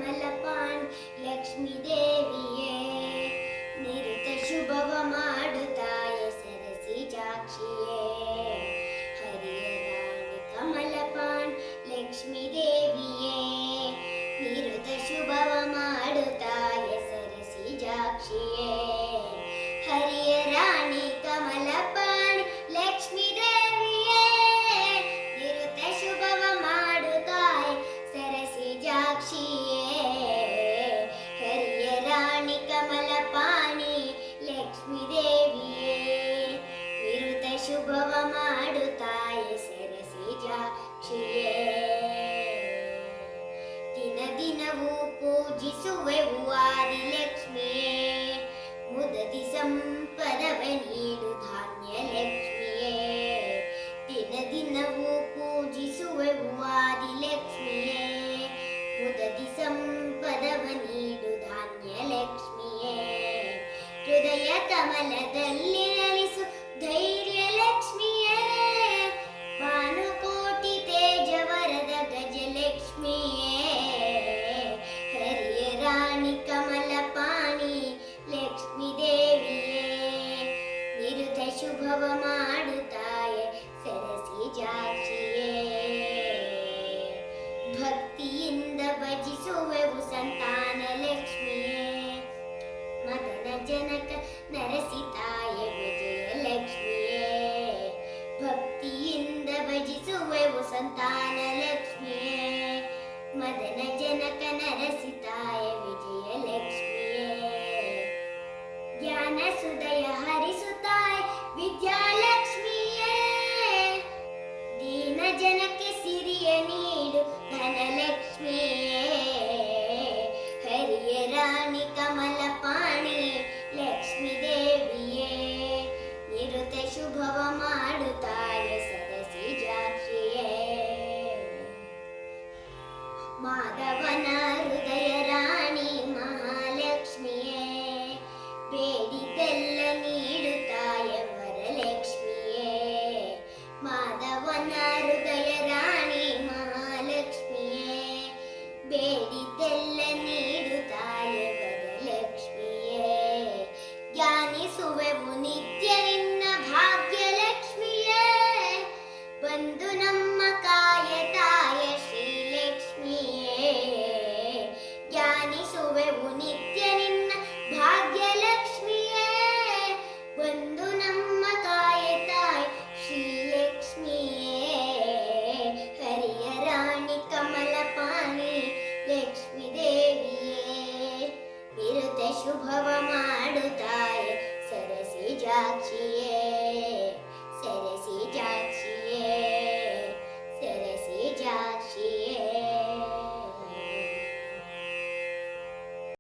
ಕಮಲಪಾಣಿ ಲಕ್ಷ್ಮೀ ದೇವಿಯೇ ನಿರುತ ಶುಭವ ಮಾಡುತ್ತಾಯೆ ಸರಸಿ ಜಾಕ್ಷಿಯೇ ಹರಿಯ ರಾಣಿ ಕಮಲಪಾಣಿ ಲಕ್ಷ್ಮೀ ದೇವಿಯೇ ನಿರುತ ಶುಭವ ಮಾಡುತ್ತಾಯೆ ಸರಸಿ ಜಾಕ್ಷಿಯೇ ಹರಿಯ ರಾಣಿ ಕಮಲಪಾಣಿ ಲಕ್ಷ್ಮೀ ದೇವಿಯೇ ನಿರುತ ಶುಭವ ಮಾಡುತ್ತಾಯೆ ಸರಸಿ ಜಾಕ್ಷಿಯೇ ಹರಿಯ ರಾಣಿ ಕಮಲಪಾಣಿ ಲಕ್ಷ್ಮೀ ದೇವಿಯೇ ನಿರುತ ಶುಭವ ಮಾಡುತ್ತಾಯೆ ಸರಸಿ ಜಾಕ್ಷಿಯೇ ದಿನ ದಿನವೂ ಪೂಜಿಸುವೆವು ಆದಿಲಕ್ಷ್ಮಿಯೇ ಮುದದಿ ಸಂಪದವ ನೀಡು ಧಾನ್ಯ ಲಕ್ಷ್ಮಿಯೇ ದಿನ ದಿನವೂ ಪೂಜಿಸುವೆವು ಆದಿಲಕ್ಷ್ಮಿಯೇ ಮುದದಿ ಸಂಪದವ ನೀಡು ಧಾನ್ಯ ಲಕ್ಷ್ಮಿಯೇ ಹೃದಯ ಕಮಲದಲ್ಲಿ ನಲಿಸು ಧೈರ್ಯ ಲಕ್ಷ್ಮಿಯೇ ಭಾನುಕೋಟಿ ತೇಜವರದ ಗಜಲಕ್ಷ್ಮಿಯೇ ಹರಿಯ ರಾಣಿ ಕಮಲಪಾಣಿ ಲಕ್ಷ್ಮೀ ದೇವಿಯೇ ನಿರುತ ಶುಭವ ಮಾಡುತ್ತಾಯೆ ಸರಸಿ ಜಾಕ್ಷಿಯೇ ಭಕ್ತಿಯಿಂದ ಭಜಿಸುವೆವು ಸಂತಾನ ಲಕ್ಷ್ಮಿಯೇ ಮದನ ಜನಕ ನರಸಿತಾಯೆ ವಿಜಯ ಲಕ್ಷ್ಮಿಯೇ ಭಕ್ತಿಯಿಂದ ಭಜಿಸುವೆವು ಸಂತಾನ ಲಕ್ಷ್ಮಿಯೇ ಮದನ ಜನಕ ನರಸಿತಾಯ ವಿಜಯ ಲಕ್ಷ್ಮಿಯೇ ಜ್ಞಾನ ಸುದಯ ಹರಿಸುತ್ತಾಯ ವಿದ್ಯಾಲಕ್ಷ್ಮಿಯೇ ದೀನ ಜನಕ್ಕೆ ಸಿರಿಯ ನೀಡು ಧನಲಕ್ಷ್ಮಿಯೇ ಹರಿಯ ರಾಣಿ ಕಮಲಪಾಣಿ ಲಕ್ಷ್ಮೀ ದೇವಿಯೇ ನಿರುತ ಶುಭವ ಮಾಡುತ್ತಾಯೆ ಸರಸಿ ಜಾಕ್ಷಿಯೇ ಮಾಧವನ ಹೃದಯ ರಾಣಿ ಮಹಾಲಕ್ಷ್ಮಿಯೇ ಬೇಡಿದೆಲ್ಲ ನೀಡುತ್ತಾಯೆ ವರಲಕ್ಷ್ಮಿಯೇ ಮಾಧವನ ಹೃದಯ ರಾಣಿ ಮಹಾಲಕ್ಷ್ಮಿಯೇ ಬೇಡಿದೆಲ್ಲ ನೀಡುತ್ತಾಯೆ ವರಲಕ್ಷ್ಮಿಯೇ ಜ್ಞಾನಿಸುವೆವು ನಿತ್ಯ ನಿನ್ನ ಭಾಗ್ಯಲಕ್ಷ್ಮಿಯೇ ಬಂದು ನಮ್ಮ ಕಾಯತಾಯ ಶ್ರೀಲಕ್ಷ್ಮಿಯೇ ಜ್ಞಾನಿಸುವೆವು ನಿತ್ಯ ನಿನ್ನ ಭಾಗ್ಯಲಕ್ಷ್ಮಿಯೇ ಬಂದು ನಮ್ಮ ಕಾಯತಾಯ ಶ್ರೀಲಕ್ಷ್ಮಿಯೇ ಹರಿಯ ರಾಣಿ ಕಮಲಪಾಣಿ ಲಕ್ಷ್ಮೀ ದೇವಿಯೇ ನಿರುತ ಶುಭವ ಮಾಡುತ್ತಾಯೆ ಸರಸಿ ಜಾಕ್ಷಿಯೇ